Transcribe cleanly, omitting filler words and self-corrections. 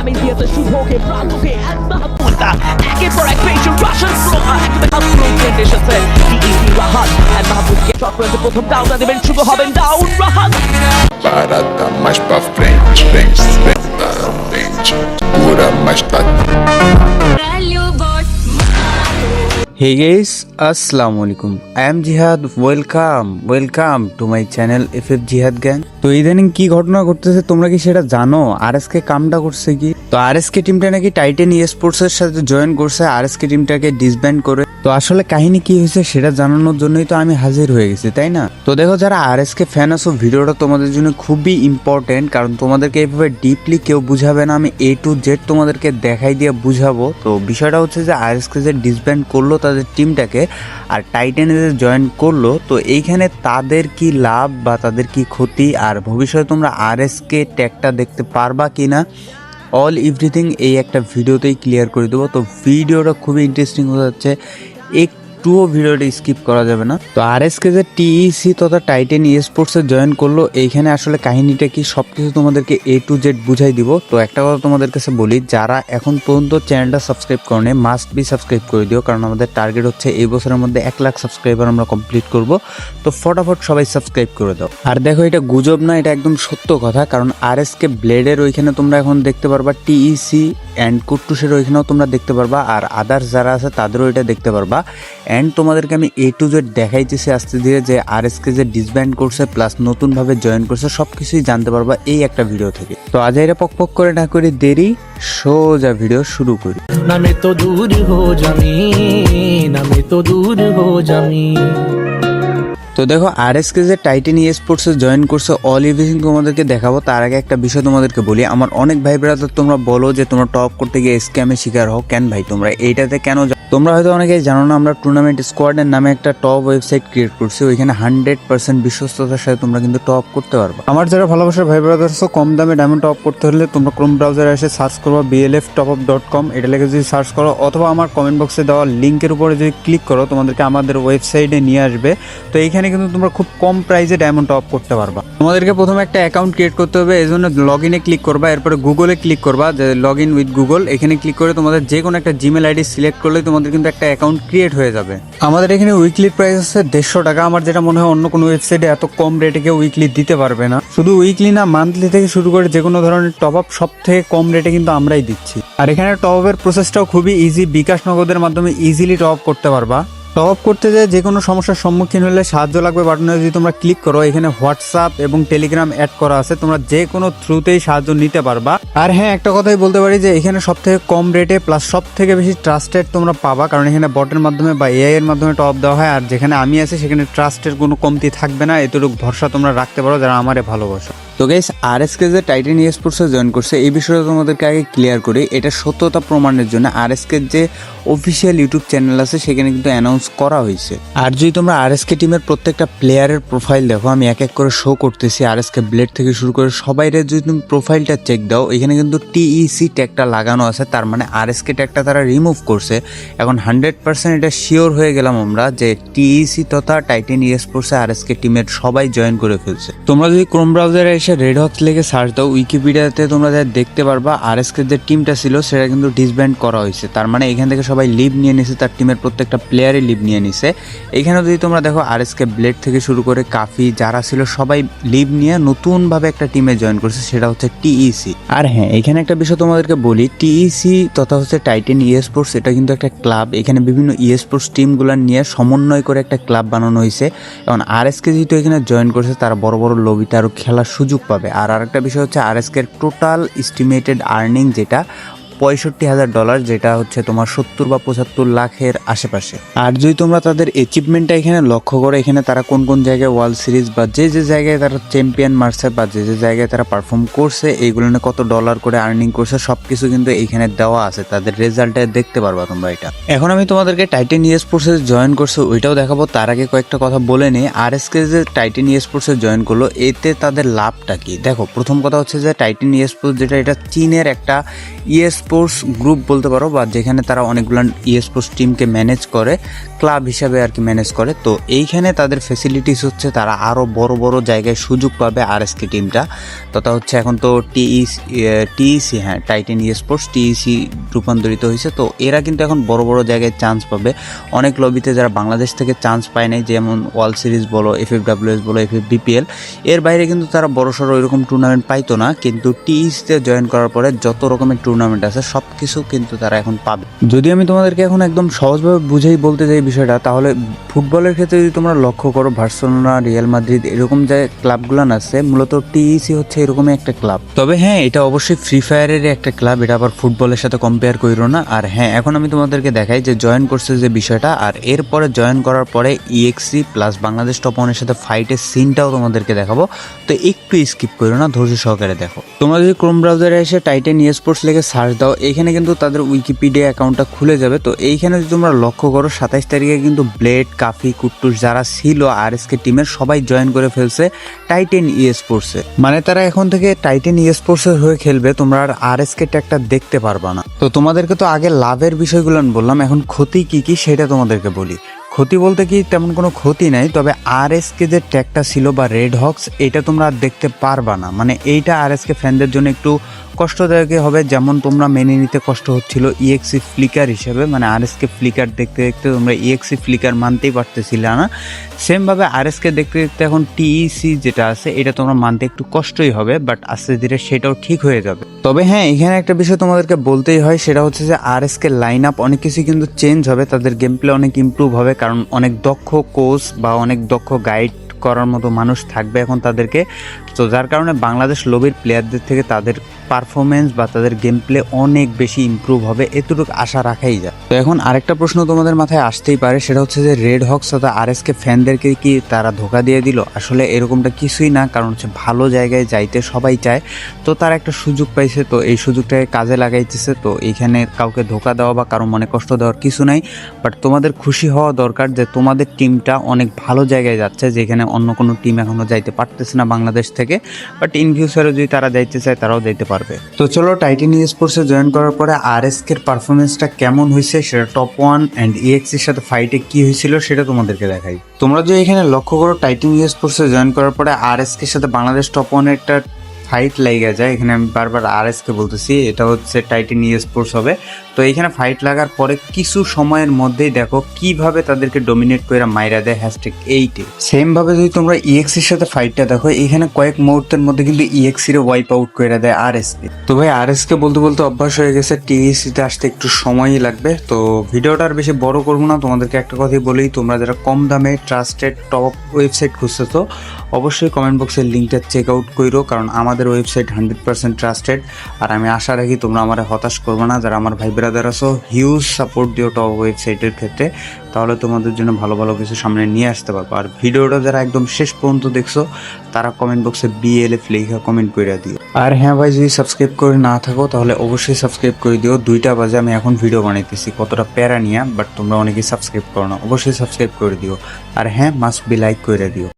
আমি দিয়েছে শুভকে প্রান্তকে এক মাহমুদা একের পর এক পেশেন্ট রাশান ফ্লো মাহমুদ এসেছে টিইসি রাহাত এক মাহমুদকে চক্রান্তে প্রথম ডাউনটা দেবেন শুভ হবেন down Rahat Parada mais pra frente, frente, frente, pura mais pra Hey guys, Assalamu alaikum. I am Jihad. Welcome to my channel FF Jihad Gang. তো ইদানিং কি ঘটনা ঘটতেছে তোমরা কি সেটা জানো? আরএসকে কামটা করছে কি? তো আরএসকে টিমটা নাকি টাইটান স্পোর্টস এর সাথে জয়েন করছে আরএসকে টিমটাকে ডিসব্যান্ড করে। তো আসলে কাহিনী কি হয়েছে সেটা জানানোর জন্যই তো আমি হাজির হয়ে গেছি, তাই না? তো দেখো যারা আরএসকে ফ্যান আছো, ভিডিওটা তোমাদের জন্য খুবই ইম্পর্টেন্ট, কারণ তোমাদেরকে এইভাবে ডিপলি কেউ বুঝাবে না, আমি A to Z তোমাদেরকে দেখাই দিয়ে বুঝাবো। তো বিষয়টা হচ্ছে যে আরএসকে যে ডিসব্যান্ড করলো তাদের টিমটাকে আর টাইটানে যে জয়েন করলো, তো এইখানে তাদের কি লাভ বা তাদের কি ক্ষতি, আর ভবিষ্যতে তোমরা আরএসকে ট্যাগটা দেখতে পারবা কিনা, অল এভরিথিং এই একটা ভিডিওতেই ক্লিয়ার করে দেবো। তো ভিডিওটা খুবই ইন্টারেস্টিং হয়ে যাচ্ছে, একটুও ভিডিওটা স্কিপ করা যাবে না। তো আরএসকে যে টিইসি তথা টাইটান স্পোর্টসে জয়েন করলো, এইখানে আসলে কাহিনীটা কি সবকিছু তোমাদেরকে A to Z বুঝাই দিব। তো একটা কথা তোমাদের কাছে বলি, যারা এখন পর্যন্ত চ্যানেলটা সাবস্ক্রাইব করে মাস্ট বি সাবস্ক্রাইব করে দিও, কারণ আমাদের টার্গেট হচ্ছে এই বছরের মধ্যে 1 লাখ সাবস্ক্রাইবার আমরা কমপ্লিট করব। তো ফটাফট সবাই সাবস্ক্রাইব করে দাও। আর দেখো এটা গুজব না, এটা একদম সত্য কথা, কারণ আরএসকে ব্লেডের ওইখানে তোমরা এখন দেখতে পারবা, টিইসি অ্যান্ড কুট্টুসের ওইখানেও তোমরা দেখতে পারবা, আর আদার্স যারা আছে তাদেরও এটা দেখতে পারবা। অ্যান্ড তোমাদেরকে আমি A to Z দেখাইতেছি আস্তে ধীরে যে আরএসকে যে ডিসব্যান্ড করছে প্লাস নতুনভাবে জয়েন করছে সব কিছুই জানতে পারবা এই একটা ভিডিও থেকে। তো আজ এরা পক করে না করে দেরি, সোজা ভিডিও শুরু করি। নামে তো দূর হো জামি, নামে তো দূর হো জামি। তো দেখো আরএসকে যে টাইটান স্পোর্টসে জয়েন করছে অল এভরিথিং তোমাদেরকে দেখাবো। তার আগে একটা বিষয় তোমাদেরকে বলি, আমার অনেক ভাই ব্রাদার তোমরা বলো যে তোমরা টপ করতে গিয়ে স্ক্যামের শিকার হও, কেন ভাই তোমরা এইটাতে কেন? তোমরা হয়তো অনেকেই জানো না, আমরা টুর্নামেন্ট স্কোয়াডের নামে একটা টপ ওয়েবসাইট ক্রিয়েট করছি, ওইখানে 100% বিশ্বস্ততার সাথে তোমরা কিন্তু টপ করতে পারবে। আমার যারা ভালোবাসার ভাই ব্রাদার আছো, কম দামে ডায়মন্ড টপ করতে হলে তোমরা ক্রোম ব্রাউজারে এসে সার্চ করবা blftopUp.com, এটা লিখে যদি সার্চ করো অথবা আমার কমেন্ট বক্সে দেওয়া লিঙ্কের উপরে যদি ক্লিক করো তোমাদেরকে আমাদের ওয়েবসাইটে নিয়ে আসবে। তো এইখানে কিন্তু তোমরা খুব কম প্রাইসে ডায়মন্ড টপ করতে পারবা। তোমাদেরকে প্রথমে একটা অ্যাকাউন্ট ক্রিয়েট করতে হবে, এই জন্য লগ ইনে ক্লিক করবা, এরপরে গুগলে ক্লিক করবা, যে লগ ইন উইথ গুগল, এখানে ক্লিক করে তোমাদের যে কোনো একটা জিমেল আইডি সিলেক্ট করলে তোমাদের কিন্তু একটা অ্যাকাউন্ট ক্রিয়েট হয়ে যাবে। আমাদের এখানে উইকলি প্রাইস আছে 150 টাকা। আমার যেটা মনে হয় অন্য কোনো ওয়েবসাইটে এত কম রেটে কেউ উইকলি দিতে পারবে না। শুধু উইকলি না, মান্থলি থেকে শুরু করে যে কোনো ধরনের টপ আপ সব থেকে কম রেটে কিন্তু আমরাই দিচ্ছি। আর এখানে টপ আপের প্রসেসটাও খুবই ইজি, বিকাশ নগদের মাধ্যমে ইজিলি টপ আপ করতে পারবা। টপ আপ করতে যায় যে কোনো সমস্যার সম্মুখীন হলে সাহায্য লাগবে বাটনে যদি তোমরা ক্লিক করো, এখানে হোয়াটসঅ্যাপ এবং টেলিগ্রাম অ্যাড করা আছে, তোমরা যে কোনো থ্রুতেই সাহায্য নিতে পারবা। আর হ্যাঁ, একটা কথাই বলতে পারি যে এখানে সব থেকে কম রেটে প্লাস সব থেকে বেশি ট্রাস্টেড তোমরা পাবা, কারণ এখানে বটের মাধ্যমে বা AI এর মাধ্যমে টপ দেওয়া হয়। আর যেখানে আমি আছি সেখানে ট্রাস্টের কোনো কমতি থাকবে না, এতটুকু ভরসা তোমরা রাখতে পারো যারা আমারে ভালোবাসো। তো গাইস আরএসকে যে টাইটান স্পোর্টসে জয়েন করছে এই বিষয়টা তোমাদেরকে আগে ক্লিয়ার করি। এটা সত্যতা প্রমাণের জন্য আরএসকে যে অফিসিয়াল ইউটিউব চ্যানেল আছে সেখানে কিন্তু অ্যানাউন্স করা হয়েছে। আর যদি তোমরা আরএসকে টিমের প্রত্যেকটা প্লেয়ারের প্রোফাইল দেখো, আমি এক এক করে শো করতেছি, আরএসকে ব্লেড থেকে শুরু করে সবাইরে যদি তুমি প্রোফাইলটা চেক দাও, এখানে কিন্তু টিইসি ট্যাগটা লাগানো আছে, তার মানে আরএসকে ট্যাগটা তারা রিমুভ করছে। এখন 100% এটা শিওর হয়ে গেলাম আমরা যে টিইসি তথা টাইটান স্পোর্টসে আরএসকে টিমের সবাই জয়েন করে ফেলছে। তোমরা যদি ক্রোম ব্রাউজারে রেড হক্স লিখে সার্চ দাও, উইকিপিডিয়াতে তোমরা যা দেখতে পারবা আরএসকে যে টিমটা ছিল সেটা কিন্তু ডিসব্যান্ড করা হয়েছে। তার মানে এখান থেকে সবাই লিভ নিয়ে নিছে, তার টিমের প্রত্যেকটা প্লেয়ারই লিভ নিয়ে নিছে। এখানে যদি তোমরা দেখো আরএসকে ব্লেড থেকে শুরু করে কাফি যারা ছিল সবাই লিভ নিয়ে নতুনভাবে একটা টিমে জয়েন করছে, সেটা হচ্ছে টিইসি। আর হ্যাঁ, এখানে একটা বিষয় তোমাদেরকে বলি, টিইসি তথা হচ্ছে টাইটান স্পোর্টস, এটা কিন্তু একটা ক্লাব। এখানে বিভিন্ন স্পোর্টস টিমগুলো নিয়ে সমন্বয় করে একটা ক্লাব বানানো হয়েছে। এখন আরএসকে যেহেতু এখানে জয়েন করছে তারা বড় বড় লবিতে আরও খেলার সুযোগ পাবে। আর আরেকটা বিষয় হচ্ছে আরএসকে টোটাল এস্টিমেটেড আর্নিং যেটা $65,000, যেটা হচ্ছে তোমার 70 বা 75 লাখের আশেপাশে। আর যদি তোমরা তাদের অ্যাচিভমেন্টটা এখানে লক্ষ্য করো, এখানে তারা কোন কোন জায়গায় ওয়ার্ল্ড সিরিজ বা যে যে জায়গায় তারা চ্যাম্পিয়ন মারছে বা যে যে জায়গায় তারা পারফর্ম করছে, এইগুলো নিয়ে কত ডলার করে আর্নিং করছে সবকিছু কিন্তু এইখানে দেওয়া আছে, তাদের রেজাল্টে দেখতে পারবা তোমরা এটা। এখন আমি তোমাদেরকে টাইটান স্পোর্টসে জয়েন করছে ওইটাও দেখাবো, তার আগে কয়েকটা কথা বলে নিই। আরএসকে যে টাইটান স্পোর্টসে জয়েন করলো এতে তাদের লাভটা কি? দেখো, প্রথম কথা হচ্ছে যে টাইটান স্পোর্টস যেটা, এটা চীনের একটা স্পোর্টস গ্রুপ বলতে পারো, বা যেখানে তারা অনেকগুলো স্পোর্টস টিমকে ম্যানেজ করে, ক্লাব হিসাবে আর কি ম্যানেজ করে। তো এইখানে তাদের ফেসিলিটিস হচ্ছে তারা আরও বড় বড় জায়গায় সুযোগ পাবে আরএসকে টিমটা। তথা হচ্ছে এখন তো টিইসি, হ্যাঁ টাইটেন স্পোর্টস টিইসি রূপান্তরিত হয়েছে। তো এরা কিন্তু এখন বড় বড় জায়গায় চান্স পাবে। অনেক লবিতে যারা বাংলাদেশ থেকে চান্স পায় নাই, যেমন ওয়ার্ল্ড সিরিজ বলো, FFWS বলো, FFBPL, এর বাইরে কিন্তু তারা বড়সড় ওইরকম টুর্নামেন্ট পাইতো না। কিন্তু টিইসিতে জয়েন করার পরে যত রকমের টুর্নামেন্ট আছে সব কিছু কিন্তু তারা এখন পাবে। যদি আমি তোমাদেরকে এখন একদম সহজভাবে বুঝেই বলতে চাই বিষয়টা, তাহলে ফুটবলের ক্ষেত্রে যদি তোমরা লক্ষ্য করো, বার্সেলোনা, রিয়াল মাদ্রিদ এরকম যে ক্লাবগুলান আছে, মূলত টিইসি হচ্ছে এরকমই একটা ক্লাব। তবে হ্যাঁ, এটা অবশ্যই ফ্রি ফায়ারের একটা ক্লাব, এটা আবার ফুটবলের সাথে কম্পেয়ার করিও না। আর হ্যাঁ, এখন আমি তোমাদেরকে দেখাই যে জয়েন করছে যে বিষয়টা, আর এরপরে জয়েন করার পরে ইএক্সি প্লাস বাংলাদেশ টপ ওয়ানের সাথে ফাইটের সিনটাও তোমাদেরকে দেখাবো। তো একটু স্কিপ করো না, ধৈর্য সহকারে দেখো। তোমরা যদি ক্রোম ব্রাউজারে এসে টাইটেন স্পোর্টস লিখে সার্চ দাও, এইখানে কিন্তু তাদের উইকিপিডিয়া অ্যাকাউন্টটা খুলে যাবে। তো এইখানে যদি তোমরা লক্ষ্য করো, 27 তারিখে কিন্তু ব্লেড, কাফি, কুট্টুস যারা ছিল আরএসকে টিমের সবাই জয়েন করে ফেলছে টাইটেন স্পোর্টসে। মানে তারা এখন থেকে টাইটেন স্পোর্টসের হয়ে খেলবে, তোমরা আর আরএসকে ট্যাগটা দেখতে পারবা না। তো তোমাদেরকে তো আগে লাভের বিষয়গুলো বললাম, এখন ক্ষতি কি কি সেটা তোমাদেরকে বলি। ক্ষতি বলতে কি তেমন কোনো ক্ষতি নাই, তবে আরএসকে যে ট্যাগটা ছিল বা রেড হক্স, এটা তোমরা আর দেখতে পারবা না। মানে এইটা আরএসকে ফ্যানদের জন্য একটু কষ্টদায়ক হবে, যেমন তোমরা মেনে নিতে কষ্ট হচ্ছিল ইএক্সি ফ্লিকার হিসেবে। মানে আরএসকে ফ্লিকার দেখতে দেখতে তোমরা ইএক্সি ফ্লিকার মানতেই পারতেছিলে না। সেমভাবে আরএসকে দেখতে দেখতে এখন টিইসি যেটা আছে এটা তোমরা মানতে একটু কষ্টই হবে, বাট আস্তে ধীরে সেটাও ঠিক হয়ে যাবে। তবে হ্যাঁ, এখানে একটা বিষয় তোমাদেরকে বলতেই হয়, সেটা হচ্ছে যে আরএসকে লাইন আপ অনেক কিছু কিন্তু চেঞ্জ হবে, তাদের গেম প্লে অনেক ইমপ্রুভ হবে, কারণ অনেক দক্ষ কোচ বা অনেক দক্ষ গাইড করার মতো মানুষ থাকবে এখন তাদেরকে। তো যার কারণে বাংলাদেশ লবির প্লেয়ারদের থেকে তাদের পারফরমেন্স বা তাদের গেম প্লে অনেক বেশি ইমপ্রুভ হবে, এতটুকু আশা রাখাই যায়। তো এখন আরেকটা প্রশ্ন তোমাদের মাথায় আসতেই পারে, সেটা হচ্ছে যে রেড হক্স অথবা আরএসকে ফ্যানদেরকে কি তারা ধোকা দিয়ে দিল? আসলে এরকমটা কিছুই না, কারণ হচ্ছে ভালো জায়গায় যাইতে সবাই চায়। তো তারা একটা সুযোগ পাইছে, তো এই সুযোগটাকে কাজে লাগাইতেছে। তো এইখানে কাউকে ধোকা দেওয়া বা কারো মনে কষ্ট দেওয়ার কিছু নাই, বাট তোমাদের খুশি হওয়া দরকার যে তোমাদের টিমটা অনেক ভালো জায়গায় যাচ্ছে, যেখানে অন্য কোনো টিম এখনো যাইতে পারতেছে না বাংলাদেশ থেকে। বাট ইন ফিউচারে যদি তারা যাইতে চায় তারাও যাইতে পারবে। তো চলো, টাইটেন স্পোর্টসে জয়েন করার পরে আরএসকে এর পারফরমেন্সটা কেমন হয়েছে, সেটা টপ ওয়ান অ্যান্ড ইএক্সির সাথে ফাইটে কি হয়েছিল সেটা তোমাদেরকে দেখাই। তোমরা যদি এখানে লক্ষ্য করো, টাইটেন স্পোর্টসে জয়েন করার পরে আরএসকে এর সাথে বাংলাদেশ টপ ওয়ানের একটা ফাইট লেগে যায়। এখানে আমি বারবার আরএসকে বলতেছি, এটা হচ্ছে টাইটেন স্পোর্টস হবে। তো এখানে ফাইট লাগার পরে কিছু সময়ের মধ্যেই দেখো কিভাবে তাদেরকে ডোমিনেট করে মাইরা দেয় #8-এ। সেম ভাবে যদি তোমরা ইএক্সির সাথে ফাইটটা দেখো, এখানে কয়েক মুহূর্তের মধ্যে কিন্তু ইএক্সির ওয়াইপ আউট করে দেয় আরএসকে। তো ভাই, আরএসকে বলতে বলতে অভ্যাস হয়ে গেছে, টিএসিতে আসতে একটু সময়ই লাগবে। তো ভিডিওটা আর বেশি বড় করবো না, তোমাদেরকে একটা কথাই বলি, তোমরা যারা কম দামে ট্রাস্টেড টপ ওয়েবসাইট খুঁজতেছো, অবশ্যই কমেন্ট বক্সের লিঙ্কটা চেক আউট করো, কারণ আমাদের ওয়েবসাইট 100% ট্রাস্টেড। আর আমি আশা রাখি তোমরা আমার হতাশ করবো না। যারা আমার ভাই ব্রাদার আছো, হিউজ সাপোর্ট দিও টপ ওয়েবসাইটের ক্ষেত্রে, তাহলে তোমাদের জন্য ভালো ভালো কিছু সামনে নিয়ে আসতে পারবো। আর ভিডিওটা যারা একদম শেষ পর্যন্ত দেখছো, তারা কমেন্ট বক্সে BLF লেখা কমেন্ট করে দিও। আর হ্যাঁ ভাই, যদি সাবস্ক্রাইব করে না থাকো তাহলে অবশ্যই সাবস্ক্রাইব করে দিও। 2টা বাজে আমি এখন ভিডিও বানাইতেছি, কতটা প্যারা নিয়া, বাট তোমরা অনেকেই সাবস্ক্রাইব করো না, অবশ্যই সাবস্ক্রাইব করে দিও। আর হ্যাঁ, মাস্ট বি লাইক করে দিও।